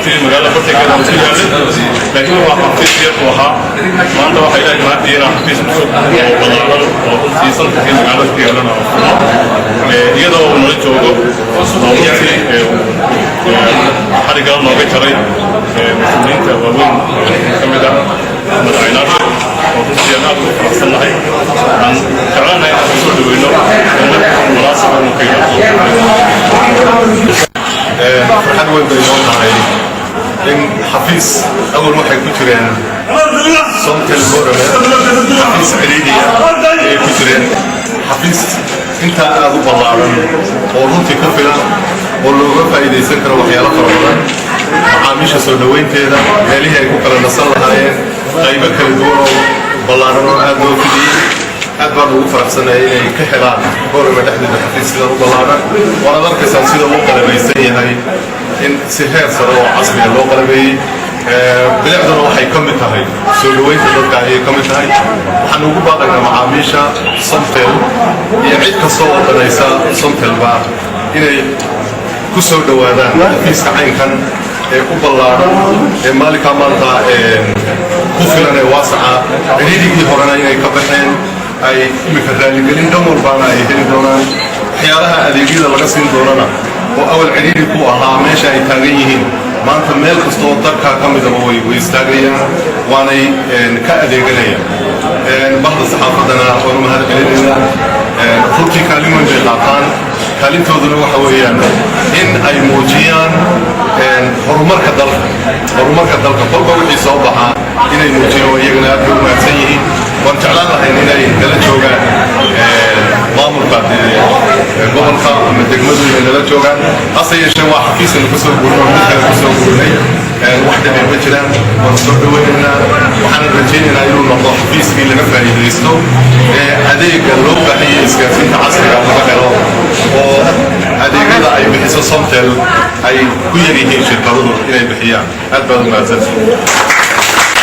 runtii magaalada bartankeeda ku yaalay laakiin waa xafiis yar oo ahaa maanta waxay leedahay maanta inaan xafiis cusub oo ballaaran oo runtii sanadkii magaalada ku yaalana iyadoo uu nala joogo oo runtii xarigana nooga jaray mas-uuliyiinta waaweyn ka mid ah madaxweynaasha oo runtii aan aad ugu faraxsannahay aan jeclanahay inaan kusoo dhaweyno munaasib uu ka farxad weyn bay noo tahay in xafiis awal waxay ku jireen somtel borame xafiis ciriiriya ayay ku jireen xafiis intaa aad u ballaaran oo runtii ka filan oo looga faa'iidaysan karo waxyaalo fara badan macaamiisha soo dhoweynteeda meelihii ay ku kala nasan lahaayeen qaybo kala duwan oo ballaaran oo aad loo fidiyey aad baan ugu faraxsanahay inay ka helaan borame dhexdeeda xafiis sidan u ballaaran waanaad arkaysaan sida uu qalabaysan yahay in si heer sare oo casriga loo qalabeeyey bilicduna waxay ka mid tahay soo dhoweynta dadka ayay ka mid tahay waxaan ugu baaqaynaa macaamiisha somtel iyo cid kasta oo danaysa somtelba inay ku soo dhowaadaan xafiiska caynkan ee u ballaaran ee maalinkaa maanta ku filan ee waasaca ciriirigii horena inay ka baxeen ay imika raaligelin dhan walbaana ay heli doonaan waxyaalaha adeegyada laga siin doonana oo awal ciriiri ku ahaa meesha ay taagan yihiin maanta meel kastoo dalka ka midaba way istaagayaan waanay ka adeeganayaan bahda saxaafadana waanu mahad celinayna runtii kaalin weyn bay qaataan kaalintooduna waxa weeyaan in ay muujiyaan horumarka dalka kolba wixii soo baxaa inay muujiyaan oo iyagana aad bay u mahadsan yihiin waan jeclaan lahayn inay nala joogaan maamulka gobolka ama degmadu inay nala joogaan hase yeeshee waa xafiisana kusoo guurnay oo mid kale kusoo guurnay wax dhibay ma jiraan waan soo dhaweynaynaa waxaan rajaynaynaa inuu noqdo xafiiskii laga faa'iidaysto adeega loo baahiyey isgaarsiinta casriga laga helo oo adeegyada ay bixiso somtel ay ku yar yihiin shirkaduhu inay bixiyaan aad baad u mahadsantihiin